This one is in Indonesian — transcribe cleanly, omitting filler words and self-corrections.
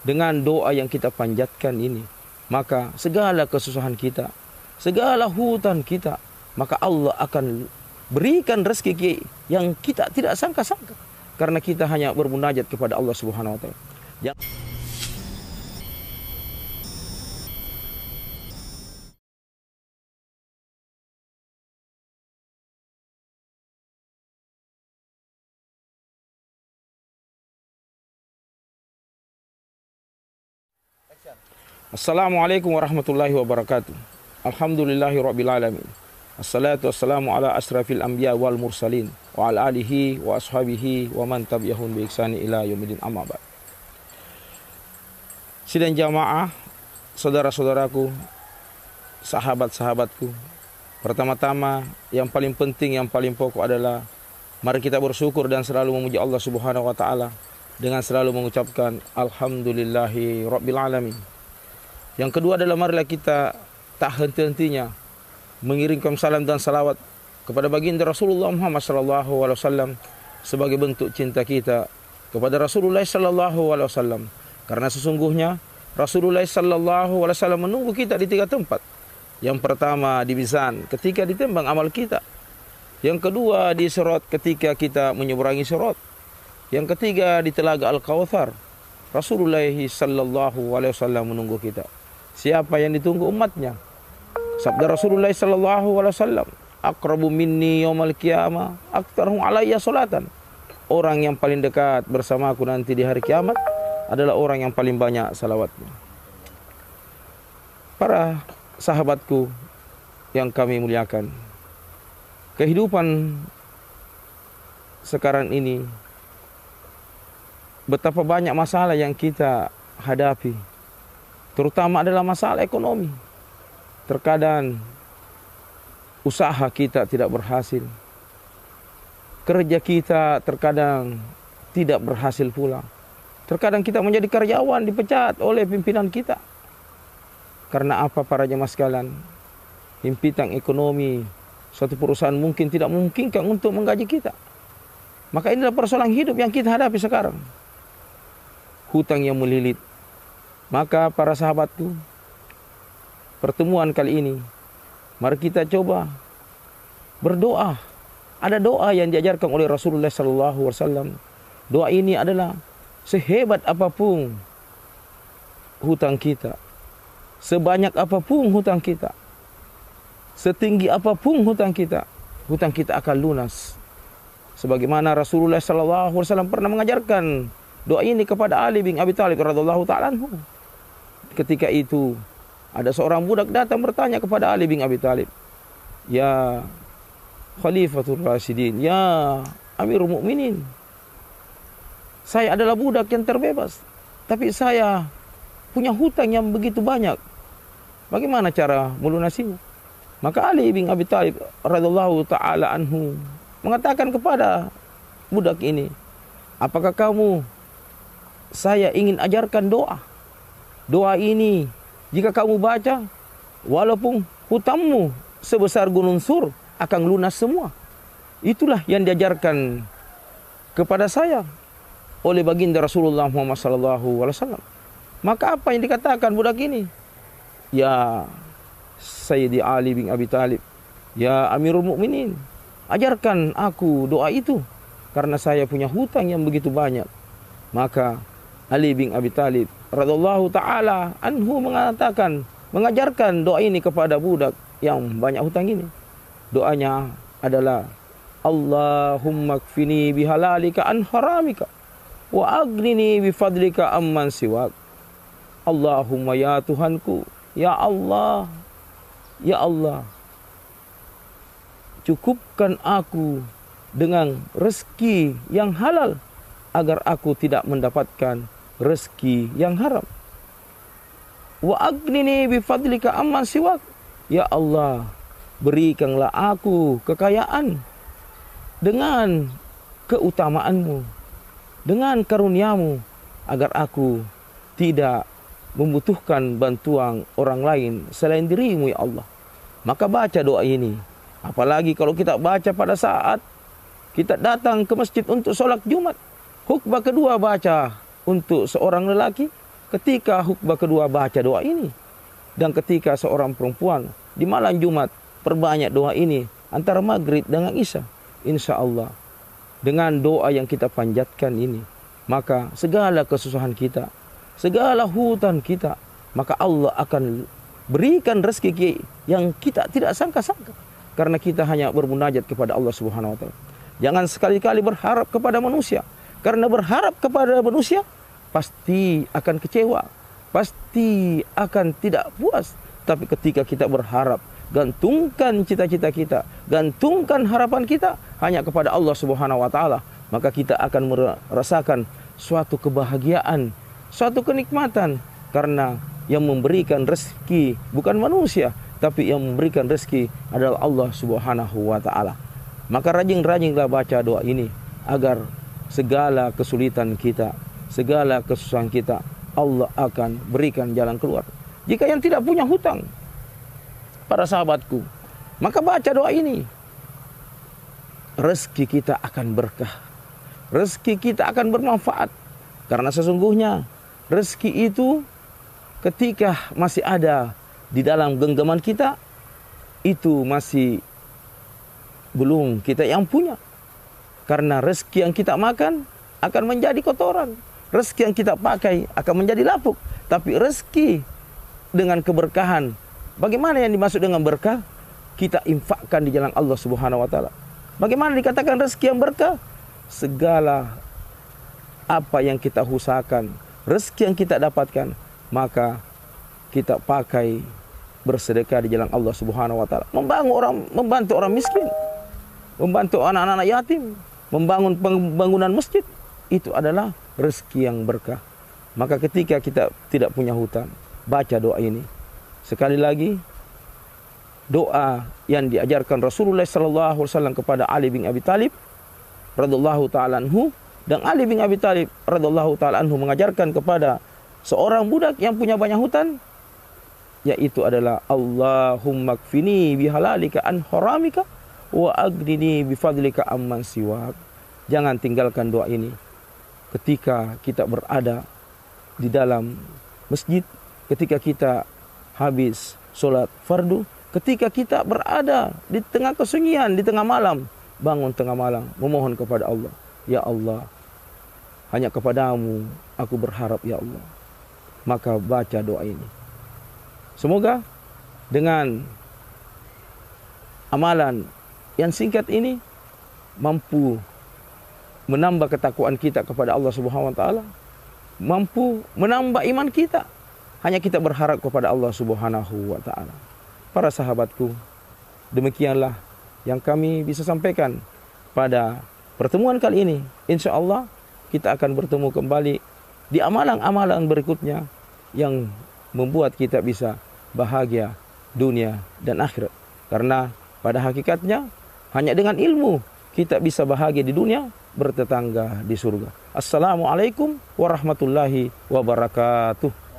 dengan doa yang kita panjatkan ini, maka segala kesusahan kita, segala hutan kita, maka Allah akan berikan rezeki yang kita tidak sangka-sangka, karena kita hanya bermunajat kepada Allah Subhanahu wa taala. Assalamualaikum warahmatullahi wabarakatuh. Alhamdulillahirabbil alamin. Assalatu wassalamu ala asrafil anbiya wal mursalin wa ala alihi wa ashabihi wa man tabi'ahum bi ihsani ila yaumil amma ba'd. Sidang jamaah, saudara-saudaraku, sahabat-sahabatku, pertama-tama yang paling penting, yang paling pokok adalah mari kita bersyukur dan selalu memuji Allah Subhanahu wa taala dengan selalu mengucapkan alhamdulillahi rabbil alamin. Yang kedua adalah marilah kita tak henti-hentinya mengirimkan salam dan salawat kepada baginda Rasulullah Muhammad SAW sebagai bentuk cinta kita kepada Rasulullah SAW. Karena sesungguhnya Rasulullah SAW menunggu kita di 3 tempat. Yang pertama di mizan ketika ditimbang amal kita. Yang kedua di sirat ketika kita menyeberangi sirat. Yang ketiga di telaga Al-Kautsar. Rasulullah SAW menunggu kita. Siapa yang ditunggu umatnya? Sabda Rasulullah SAW, aqrabu minni yaumal qiyamah aktsarhum alayya salatan. Orang yang paling dekat bersamaku nanti di hari kiamat adalah orang yang paling banyak salawatnya. Para sahabatku yang kami muliakan, kehidupan sekarang ini betapa banyak masalah yang kita hadapi, terutama adalah masalah ekonomi. Terkadang usaha kita tidak berhasil, kerja kita terkadang tidak berhasil pula. Terkadang kita menjadi karyawan dipecat oleh pimpinan kita. Karena apa para jemaah sekalian? Himpitan ekonomi suatu perusahaan mungkin tidak memungkinkan untuk menggaji kita. Maka inilah persoalan hidup yang kita hadapi sekarang. Hutang yang melilit. Maka para sahabatku, pertemuan kali ini mari kita coba berdoa. Ada doa yang diajarkan oleh Rasulullah SAW. Doa ini adalah sehebat apapun hutang kita, sebanyak apapun hutang kita, setinggi apapun hutang kita akan lunas. Sebagaimana Rasulullah SAW pernah mengajarkan doa ini kepada Ali bin Abi Thalib radhiyallahu ta'ala anhu. Ketika itu ada seorang budak datang bertanya kepada Ali bin Abi Thalib, "Ya Khalifatul Rasyidin, ya Amirul Mukminin, saya adalah budak yang terbebas, tapi saya punya hutang yang begitu banyak. Bagaimana cara melunasinya?" Maka Ali bin Abi Thalib radhiyallahu ta'ala anhu mengatakan kepada budak ini, "Apakah kamu saya ingin ajarkan doa? Doa ini jika kamu baca, walaupun hutangmu sebesar gunung Sur akan lunas semua." Itulah yang diajarkan kepada saya oleh baginda Rasulullah Muhammad SAW. Maka apa yang dikatakan budak ini? "Ya Sayyidi Ali bin Abi Thalib, ya Amirul Mukminin, ajarkan aku doa itu karena saya punya hutang yang begitu banyak." Maka Ali bin Abi Thalib radhiyallahu ta'ala anhu mengajarkan doa ini kepada budak yang banyak hutang ini. Doanya adalah, "Allahumma kfini bihalalika an haramika wa aghnini bifadlika amman siwak." Allahumma, ya Tuhanku, ya Allah, cukupkan aku dengan rezeki yang halal agar aku tidak mendapatkan rezeki yang haram. Wa aghnini bifadlika amman siwak. Ya Allah, berikanlah aku kekayaan dengan keutamaanmu, dengan karuniamu, agar aku tidak membutuhkan bantuan orang lain selain dirimu, ya Allah. Maka baca doa ini. Apalagi kalau kita baca pada saat kita datang ke masjid untuk sholat Jumat. Khutbah kedua baca untuk seorang lelaki, ketika khutbah kedua baca doa ini. Dan ketika seorang perempuan di malam Jumat perbanyak doa ini antara maghrib dengan isya. Insya Allah dengan doa yang kita panjatkan ini, maka segala kesusahan kita, segala hutan kita, maka Allah akan berikan rezeki yang kita tidak sangka-sangka. Karena kita hanya bermunajat kepada Allah Subhanahu wa taala. Jangan sekali-kali berharap kepada manusia. Karena berharap kepada manusia pasti akan kecewa, pasti akan tidak puas. Tapi ketika kita berharap, gantungkan cita-cita kita, gantungkan harapan kita hanya kepada Allah Subhanahu wa taala, maka kita akan merasakan suatu kebahagiaan, suatu kenikmatan. Karena yang memberikan rezeki bukan manusia, tapi yang memberikan rezeki adalah Allah Subhanahu wa taala. Maka rajin-rajinlah baca doa ini agar segala kesulitan kita, segala kesusahan kita, Allah akan berikan jalan keluar. Jika yang tidak punya hutang, para sahabatku, maka baca doa ini. Rezeki kita akan berkah. Rezeki kita akan bermanfaat. Karena sesungguhnya rezeki itu ketika masih ada di dalam genggaman kita, itu masih belum kita yang punya. Karena rezeki yang kita makan akan menjadi kotoran. Rezeki yang kita pakai akan menjadi lapuk. Tapi rezeki dengan keberkahan, bagaimana yang dimaksud dengan berkah? Kita infakkan di jalan Allah Subhanahu wa taala. Bagaimana dikatakan rezeki yang berkah? Segala apa yang kita usahakan, rezeki yang kita dapatkan, maka kita pakai bersedekah di jalan Allah Subhanahu wa taala. Membantu orang miskin, membantu anak-anak yatim, membangun pembangunan masjid, itu adalah rezeki yang berkah. Maka ketika kita tidak punya hutang, baca doa ini. Sekali lagi, doa yang diajarkan Rasulullah SAW kepada Ali bin Abi Thalib radhiyallahu taala anhu, dan Ali bin Abi Thalib radhiyallahu taala anhu mengajarkan kepada seorang budak yang punya banyak hutang, yaitu adalah Allahumma kfini bihalalika an haramika wa aghnini bifadlika amman siwak. Jangan tinggalkan doa ini ketika kita berada di dalam masjid, ketika kita habis sholat fardu, ketika kita berada di tengah kesunyian, di tengah malam, bangun tengah malam, memohon kepada Allah, ya Allah, hanya kepadamu aku berharap ya Allah. Maka baca doa ini. Semoga dengan amalan yang singkat ini mampu menambah ketakwaan kita kepada Allah Subhanahu wa taala, mampu menambah iman kita. Hanya kita berharap kepada Allah Subhanahu wa taala. Para sahabatku, demikianlah yang kami bisa sampaikan pada pertemuan kali ini. Insya Allah kita akan bertemu kembali di amalan-amalan berikutnya yang membuat kita bisa bahagia dunia dan akhirat. Karena pada hakikatnya hanya dengan ilmu kita bisa bahagia di dunia, bertetangga di surga. Assalamualaikum warahmatullahi wabarakatuh.